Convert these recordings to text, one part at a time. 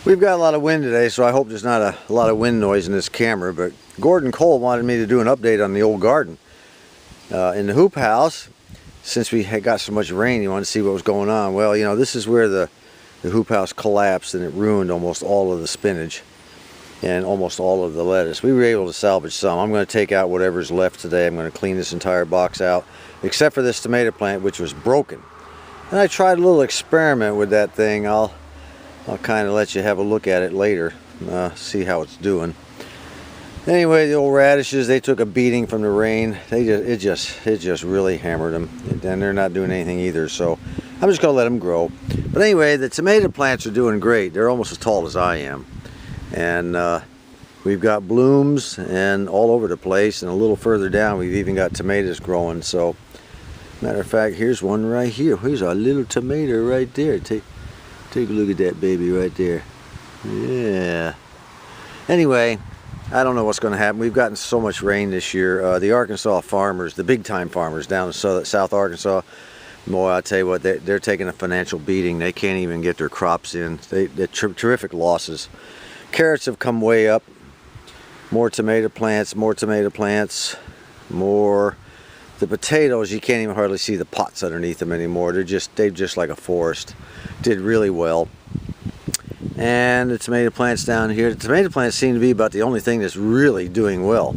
We've got a lot of wind today, so I hope there's not a lot of wind noise in this camera, but Gordon Cole wanted me to do an update on the old garden. In the hoop house, since we had got so much rain, he wanted to see what was going on. Well, you know, this is where the hoop house collapsed and it ruined almost all of the spinach and almost all of the lettuce. We were able to salvage some. I'm going to take out whatever's left today. I'm going to clean this entire box out, except for this tomato plant, which was broken. And I tried a little experiment with that thing. I'll kind of let you have a look at it later, see how it's doing. Anyway, the old radishes, they took a beating from the rain. It just really hammered them, and they're not doing anything either. So I'm just gonna let them grow. But anyway, the tomato plants are doing great. They're almost as tall as I am, and we've got blooms and all over the place. And a little further down, we've even got tomatoes growing. So, matter of fact, here's one right here. Here's our little tomato right there. Take a look at that baby right there. Yeah. Anyway, I don't know what's going to happen. We've gotten so much rain this year. The Arkansas farmers, the big time farmers down in South Arkansas, boy, I'll tell you what, they're taking a financial beating. They can't even get their crops in. They're terrific losses. Carrots have come way up. More tomato plants, more. The potatoes, you can't even hardly see the pots underneath them anymore. They're just like a forest. Did really well. And the tomato plants down here, the tomato plants seem to be about the only thing that's really doing well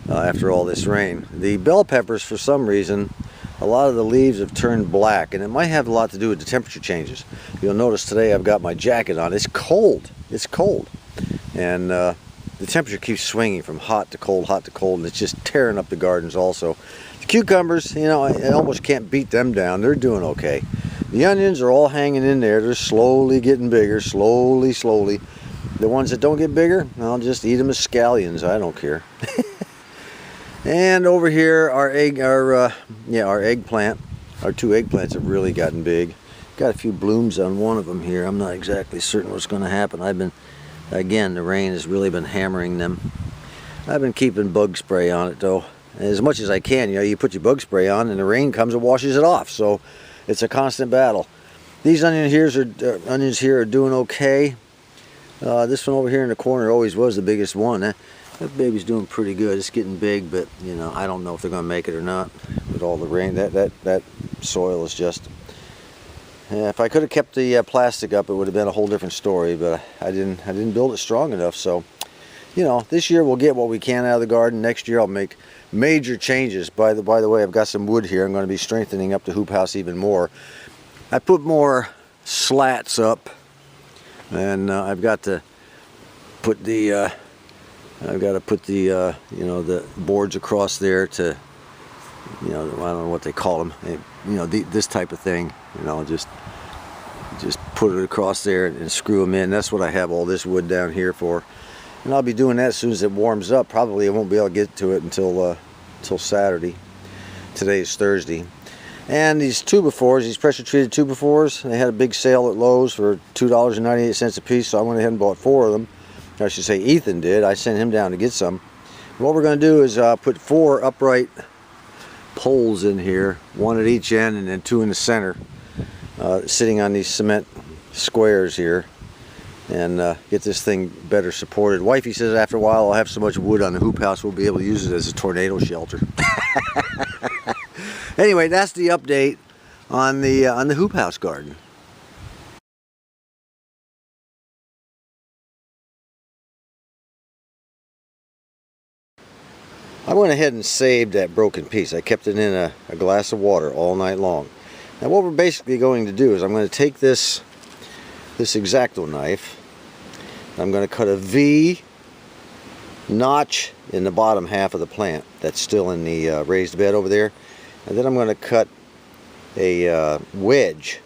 after all this rain. The bell peppers, for some reason, a lot of the leaves have turned black, and it might have a lot to do with the temperature changes. You'll notice today I've got my jacket on. It's cold. It's cold. And the temperature keeps swinging from hot to cold, and it's just tearing up the gardens also. The cucumbers, you know, I almost can't beat them down. They're doing okay. The onions are all hanging in there. They're slowly getting bigger, slowly. The ones that don't get bigger, I'll just eat them as scallions. I don't care. And over here, our eggplant, our two eggplants have really gotten big. Got a few blooms on one of them here. I'm not exactly certain what's going to happen. Again, the rain has really been hammering them. I've been keeping bug spray on it though, as much as I can. You know, you put your bug spray on and the rain comes and washes it off. So it's a constant battle. These onions here are doing okay. This one over here in the corner always was the biggest one. That baby's doing pretty good. It's getting big, but you know, I don't know if they're going to make it or not with all the rain. That soil is just. If I could have kept the plastic up, it would have been a whole different story. But I didn't build it strong enough. So, you know, this year we'll get what we can out of the garden. Next year I'll make major changes. By the way, I've got some wood here. I'm going to be strengthening up the hoop house even more. I put more slats up, and I've got to put the you know, the boards across there to, you know, I don't know what they call them. You know, this type of thing. You know, just put it across there and screw them in. That's what I have all this wood down here for. And I'll be doing that as soon as it warms up. Probably I won't be able to get to it until Saturday. Today is Thursday. And these 2x4s, these pressure treated 2x4s, they had a big sale at Lowe's for $2.98 a piece, so I went ahead and bought 4 of them. I should say Ethan did. I sent him down to get some. What we're going to do is put 4 upright poles in here, 1 at each end and then 2 in the center, sitting on these cement squares here, and get this thing better supported. Wifey says after a while I'll have so much wood on the hoop house we'll be able to use it as a tornado shelter. Anyway, that's the update on the hoop house garden. I went ahead and saved that broken piece. I kept it in a glass of water all night long. Now what we're basically going to do is I'm going to take this X-Acto knife. I'm going to cut a V notch in the bottom half of the plant that's still in the raised bed over there. And then I'm going to cut a wedge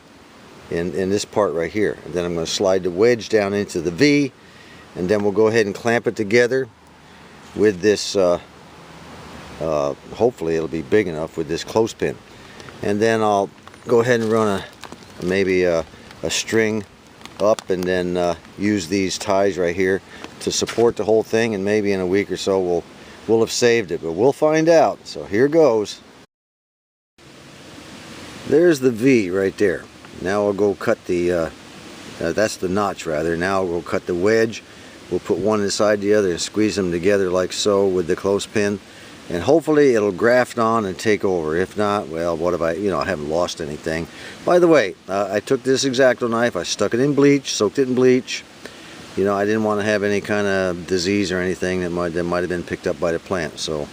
in this part right here. And then I'm going to slide the wedge down into the V, and then we'll go ahead and clamp it together with this, hopefully it'll be big enough with this clothespin. And then I'll go ahead and run maybe a string up, and then use these ties right here to support the whole thing, and maybe in a week or so we'll have saved it, but we'll find out. So here goes. There's the V right there. Now I'll go cut the That's the notch rather. Now we'll cut the wedge. We'll put one inside the other and squeeze them together like so with the clothespin. And hopefully it'll graft on and take over. If not, well, what have I haven't lost anything. By the way, I took this X-Acto knife, I stuck it in bleach, soaked it in bleach. I didn't want to have any kind of disease or anything that might have been picked up by the plant. So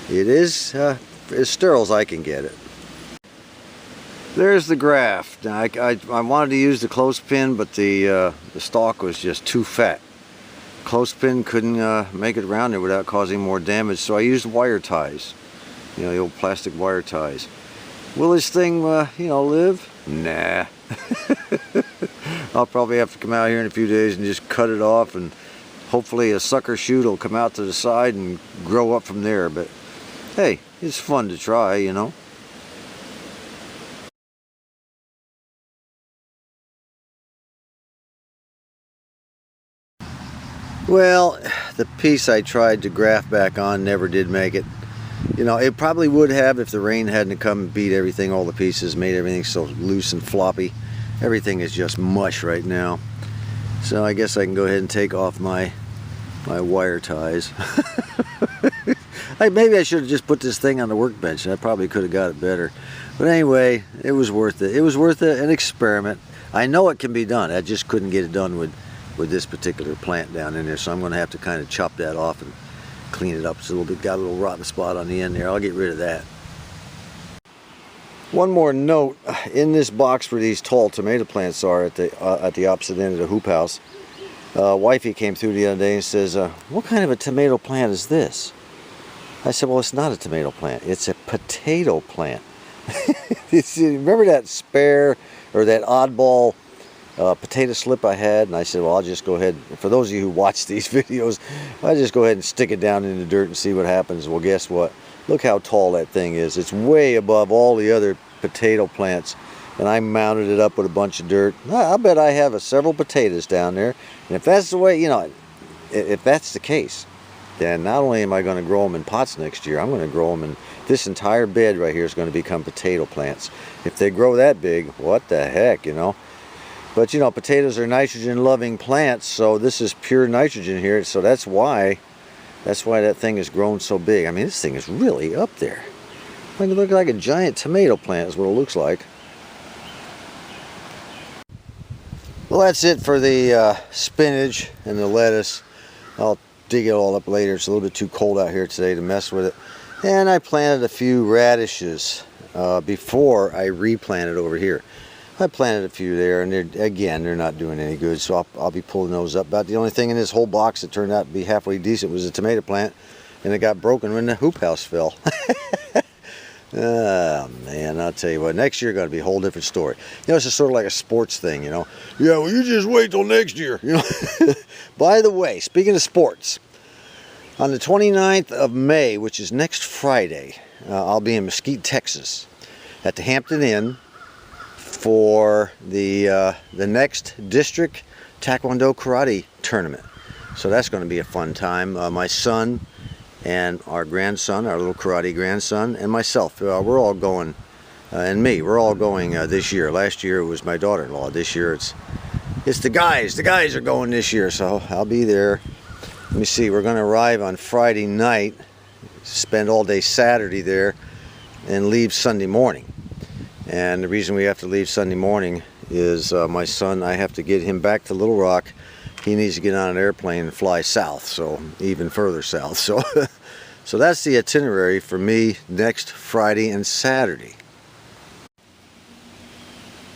it is as sterile as I can get it. There's the graft. Now, I wanted to use the clothespin, but the stalk was just too fat. Clothespin couldn't make it around there without causing more damage, so I used wire ties. The old plastic wire ties. Will this thing, live? Nah. I'll probably have to come out here in a few days and just cut it off, and hopefully a sucker shoot will come out to the side and grow up from there. But hey, it's fun to try, Well, the piece I tried to graft back on never did make it. It probably would have if the rain hadn't come and beat everything, all the pieces, made everything so loose and floppy. Everything is just mush right now. So I guess I can go ahead and take off my wire ties. Maybe I should have just put this thing on the workbench. I probably could have got it better. But anyway, it was worth it. It was worth an experiment. I know it can be done. I just couldn't get it done with this particular plant down in there, so I'm going to have to kind of chop that off and clean it up. It's got a little rotten spot on the end there. I'll get rid of that. One more note, in this box where these tall tomato plants are at the opposite end of the hoop house, wifey came through the other day and says, what kind of a tomato plant is this? I said, well, it's not a tomato plant, it's a potato plant. Remember that spare or that oddball potato slip I had? And I said, well, I'll just go ahead, for those of you who watch these videos, I'll just go ahead and stick it down in the dirt and see what happens. Well, guess what? Look how tall that thing is. It's way above all the other potato plants. And I mounted it up with a bunch of dirt. I bet I have several potatoes down there. And if that's the way, if that's the case, then not only am I going to grow them in pots next year, I'm going to grow them in this entire bed right here is going to become potato plants. If they grow that big, what the heck, But potatoes are nitrogen loving plants, so this is pure nitrogen here, so that's why that thing has grown so big. I mean, this thing is really up there. It looks like a giant tomato plant is what it looks like. Well, that's it for the spinach and the lettuce. I'll dig it all up later. It's a little bit too cold out here today to mess with it. And I planted a few radishes before I replanted over here. I planted a few there, and they're not doing any good, so I'll be pulling those up. About the only thing in this whole box that turned out to be halfway decent was a tomato plant, and it got broken when the hoop house fell. Oh man, I'll tell you what, next year going to be a whole different story. It's just sort of like a sports thing, Yeah, well, you just wait till next year, By the way, speaking of sports, on the 29th of May, which is next Friday, I'll be in Mesquite, Texas, at the Hampton Inn, for the next district Taekwondo karate tournament. So that's going to be a fun time. My son and our grandson, our little karate grandson, and myself, we're all going, and me, we're all going this year. Last year it was my daughter-in-law. This year it's the guys. The guys are going this year, so I'll be there. Let me see, we're going to arrive on Friday night, spend all day Saturday there, and leave Sunday morning. And the reason we have to leave Sunday morning is my son, I have to get him back to Little Rock. He needs to get on an airplane and fly south, so even further south. So, so that's the itinerary for me next Friday and Saturday.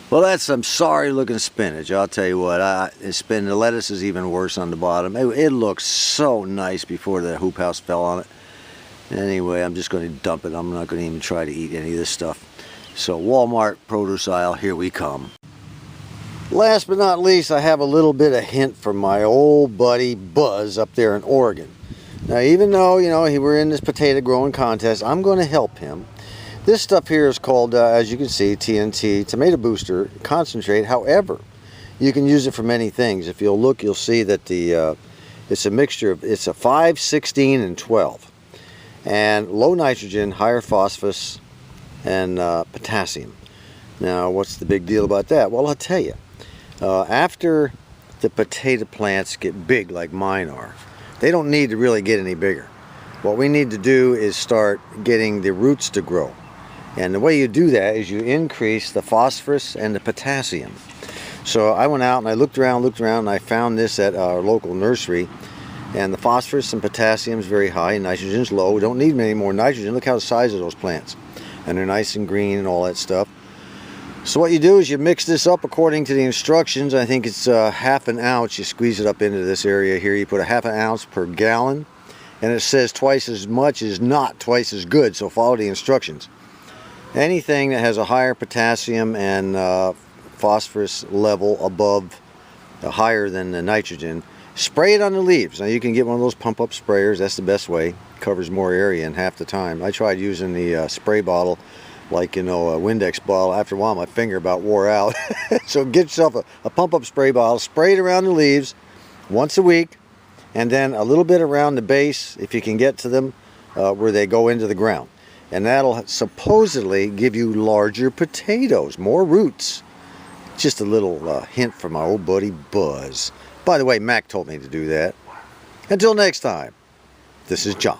Well, that's some sorry looking spinach. I'll tell you what, the lettuce is even worse on the bottom. It looks so nice before the hoop house fell on it. Anyway, I'm just going to dump it. I'm not going to even try to eat any of this stuff. So Walmart produce aisle, here we come. Last but not least, I have a little bit of hint from my old buddy Buzz up there in Oregon. Now, even though, we're in this potato growing contest, I'm going to help him. This stuff here is called, as you can see, TNT, Tomato Booster Concentrate. However, you can use it for many things. If you'll look, you'll see that it's a mixture of, it's a 5, 16, and 12. And low nitrogen, higher phosphorus, and potassium. Now, what's the big deal about that? Well, I'll tell you. After the potato plants get big like mine are, they don't need to really get any bigger. What we need to do is start getting the roots to grow. And the way you do that is you increase the phosphorus and the potassium. So I went out and I looked around and I found this at our local nursery. And the phosphorus and potassium is very high, nitrogen is low. We don't need any more nitrogen. Look how the size of those plants. And they're nice and green and all that stuff. So what you do is you mix this up according to the instructions. I think it's half an ounce. You squeeze it up into this area here. You put a half an ounce per gallon. And it says twice as much is not twice as good. So follow the instructions. Anything that has a higher potassium and phosphorus level above, higher than the nitrogen, spray it on the leaves. Now you can get one of those pump-up sprayers. That's the best way. Covers more area in half the time. I tried using the spray bottle, like, you know, a Windex bottle. After a while my finger about wore out. So get yourself a pump-up spray bottle, spray it around the leaves once a week, and then a little bit around the base if you can get to them where they go into the ground. And that'll supposedly give you larger potatoes, more roots. Just a little hint from my old buddy Buzz. By the way, Mac told me to do that. Until next time, this is John.